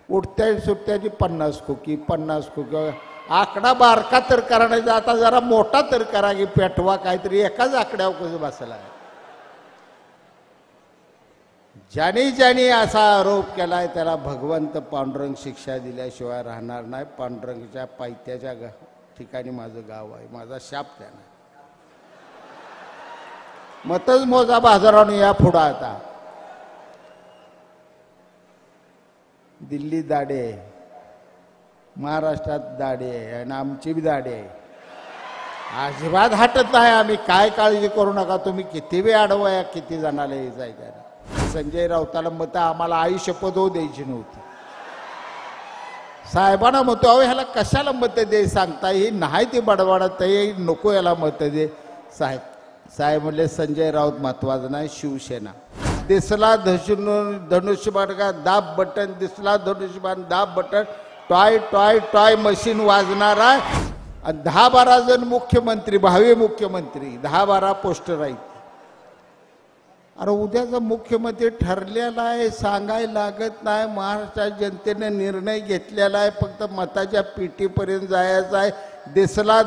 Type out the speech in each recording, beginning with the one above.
उठत्या सुट्ट्याची 50 खोकी 50 खोकी आकडा बारका तर करायचा आता जरा मोठा तर करा की पेटवा काहीतरी एकाच आकड्यावर कसं बसला आहे. ज्याने ज्याने असा आरोप केलाय त्याला भगवंत पांडुरंग शिक्षा दिल्याशिवाय राहणार नाही. पांडुरंगच्या पायथ्याच्या ठिकाणी माझं गाव आहे. माझा शाप त्यानं मतच मोजा बाजारावरून या पुढं आता दिल्ली दाडे आहे, महाराष्ट्रात दाडे आहे आणि आमची बी दाडे आहे. अजिबात हटत नाही आम्ही. काय काळजी करू नका तुम्ही. किती वेळ अडवाया किती जणाला यायचं त्याला. संजय राऊताला मतं आम्हाला आई शपथ होऊ द्यायची नव्हती. साहेबांना म्हणतो अहो ह्याला कशाला मतं दे सांगता ही नाही ती बडबडत आहे नको याला मतं दे. साहेब म्हणले संजय राऊत महत्वाचं नाही शिवसेना. दिसला धनुष्यबाण का दाब बटन दिसला धनुष्यबाण दाब button toy toy toy machine वाजणार आहे. आणि 10-12 जण मुख्यमंत्री भावी मुख्यमंत्री 10-12 पोस्टर आहेत. अरे उद्याचा मुख्यमंत्री ठरलेला आहे सांगायला लागत नाही. महाराष्ट्राच्या जनतेने निर्णय घेतलेला आहे. फक्त मताच्या पेटीपर्यंत जायचं आहे. दिसला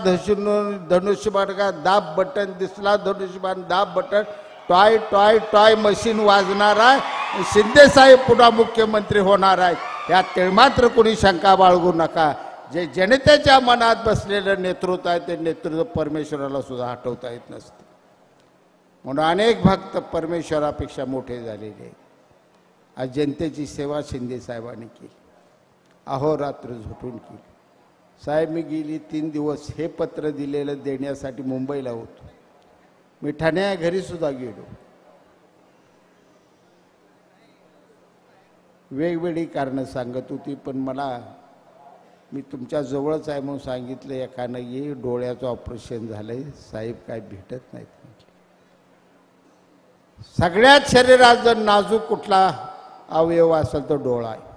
धनुष्यबाण का दाब बटन दिसला धनुष्यबाण दाब button toy toy toy machine वाजणार आहे. शिंदे साहेब पुन्हा मुख्यमंत्री होणार आहेत यात तिळमात्र कोणी शंका बाळगू नका. जे जनतेच्या मनात बसलेलं नेतृत्व आहे ते नेतृत्व परमेश्वराला सुद्धा हटवता येत नसते. म्हणून अनेक भक्त परमेश्वरापेक्षा मोठे झालेले आहेत. आज जनतेची सेवा शिंदे साहेबांनी केली. अहोरात्र झोपून केली. साहेब मी गेली 3 दिवस हे पत्र दिलेलं देण्यासाठी मुंबईला होतो. मी ठाण्या घरी सुद्धा गेलो. वेगवेगळी कारणं सांगत होती पण मला मी तुमच्या जवळच आहे म्हणून सांगितलं. एकानं ये डोळ्याचं ऑपरेशन झालंय साहेब काय भेटत नाहीत. सगळ्यात शरीरात जर नाजूक कुठला अवयव असेल तर डोळा आहे.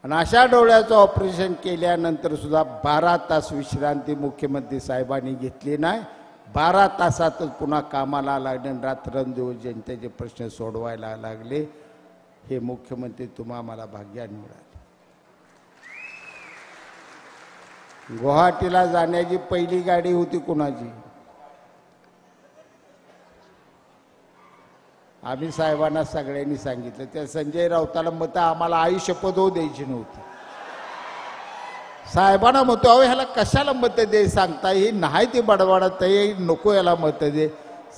आणि अशा डोळ्याचं ऑपरेशन केल्यानंतर सुद्धा 12 तास विश्रांती मुख्यमंत्री साहेबांनी घेतली नाही. 12 तासातच पुन्हा कामाला लागले. रात्रंदिवस जनतेचे प्रश्न सोडवायला लागले. हे मुख्यमंत्री तुम्हाला भाग्याने मिळाले. गुवाहाटीला जाण्याची पहिली गाडी होती कुणाची. आम्ही साहेबांना सगळ्यांनी सांगितलं त्या संजय राऊताला मतं आम्हाला आई शपथ होऊ द्यायची नव्हती. साहेबांना म्हणतो अहो ह्याला कशाला मतं दे सांगता ही नाही ती बडबडत आहे नको याला मतं दे.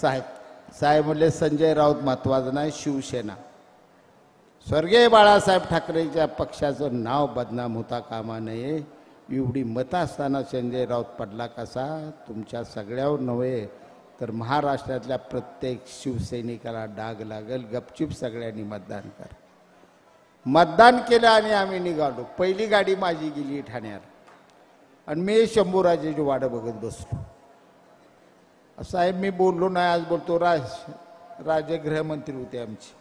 साहेब म्हणले संजय राऊत महत्वाचं नाही शिवसेना. स्वर्गीय बाळासाहेब ठाकरेंच्या पक्षाचं नाव बदनाम होता कामा नये. एवढी मतं असताना संजय राऊत पडला कसा. तुमच्या सगळ्यावर नव्हे तर महाराष्ट्रातल्या प्रत्येक शिवसैनिकाला डाग लागेल. गपचूप सगळ्यांनी मतदान करा. मतदान केलं आणि आम्ही निघालो. पहिली गाडी माझी गेली ठाण्याला आणि मी शंभूराजेची वाट बघत बसलो. साहेब मी बोललो नाही आज बोलतो. राज्य गृहमंत्री होते आमचे.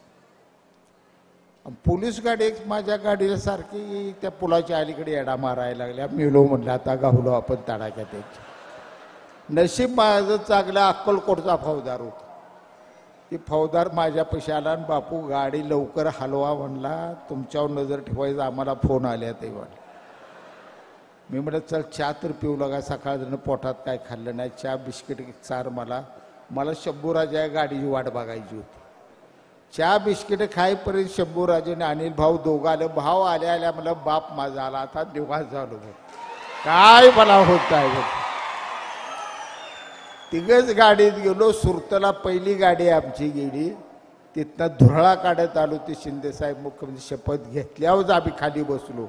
पोलीस गाडी माझ्या गाडीला सारखी त्या पुलाच्या अलीकडे येडा मारायला लागल्या. मिळलो म्हणलं आता गावलो आपण तडाख्यात. नशीब माझं चांगलं अक्कलकोटचा फौजदार होता. ती फौजदार माझ्या पैसे आला आणि बापू गाडी लवकर हलवा म्हणला. तुमच्यावर नजर ठेवायचं आम्हाला फोन आल्या ते म्हणलं. मी म्हटलं चल चहा तर पिऊ लागा. सकाळ पोटात काय खाल्लं नाही. चहा बिस्किट चार. मला शंभूराजा गाडीची वाट बघायची होती. चहा बिस्किट खाईपर्यंत शंभूराजेने अनिल भाऊ दोघं आलं. भाव आल्या आल्या मला बाप माझा आला आता निवास झालो. काय मला होत आहे. तिघच गाडीत गेलो. सुरतला पहिली गाडी आमची गेली. तिथनं धुरळा काढत आलो. ते शिंदेसाहेब मुख्यमंत्री शपथ घेतल्यावरच आम्ही खाली बसलो.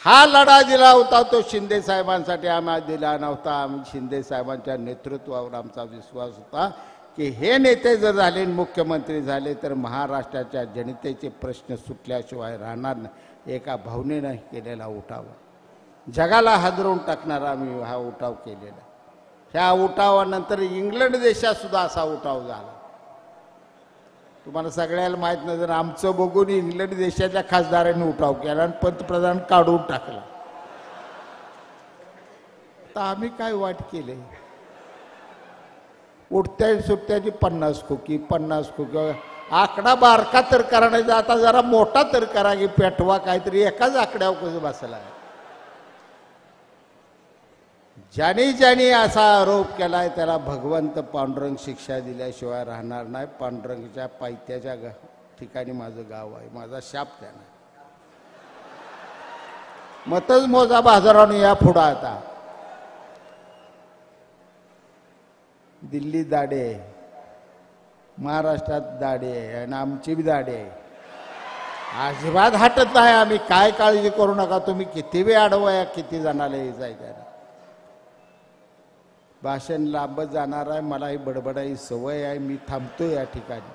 हा लढा दिला होता तो शिंदे साहेबांसाठी आम्हाला दिला नव्हता. आम्ही शिंदे साहेबांच्या नेतृत्वावर आमचा विश्वास होता की हे नेते जर झाले मुख्यमंत्री झाले तर महाराष्ट्राच्या जनतेचे प्रश्न सुटल्याशिवाय राहणार नाही. एका भावनेनं केलेला उठाव जगाला हादरवून टाकणारा आम्ही हा उठाव केलेला. ह्या उठावानंतर इंग्लंड देशात सुद्धा असा उठाव झाला. तुम्हाला सगळ्याला माहीत नाही. जर आमचं बघून इंग्लंड देशाच्या खासदारांनी उठाव केला आणि पंतप्रधान काढून टाकला. तर आम्ही काय वाट केले. उठत्या सुट्ट्याची 50 खोकी 50 खोकी आकडा बारका तर करा नाही, आता जरा मोठा तर करा की पेटवा काहीतरी, एकाच आकड्यावर कसं बसला. ज्याने ज्याने असा आरोप केलाय त्याला भगवंत पांडुरंग शिक्षा दिल्याशिवाय राहणार नाही. पांडुरंगच्या पायथ्याच्या ठिकाणी माझं गाव आहे, माझा शाप त्यानं. मतच मोजा बाजारावरून या पुढं. आता दिल्ली दाढी आहे, महाराष्ट्रात दाढी आहे आणि आमची बी दाढी आहे. अजिबात हटत नाही आम्ही. काय काळजी करू नका तुम्ही. किती वेळ अडवाया, किती जणाला यायचं. भाषण लांबत जाणार आहे. मला ही बडबडाई सवय आहे. मी थांबतो या ठिकाणी.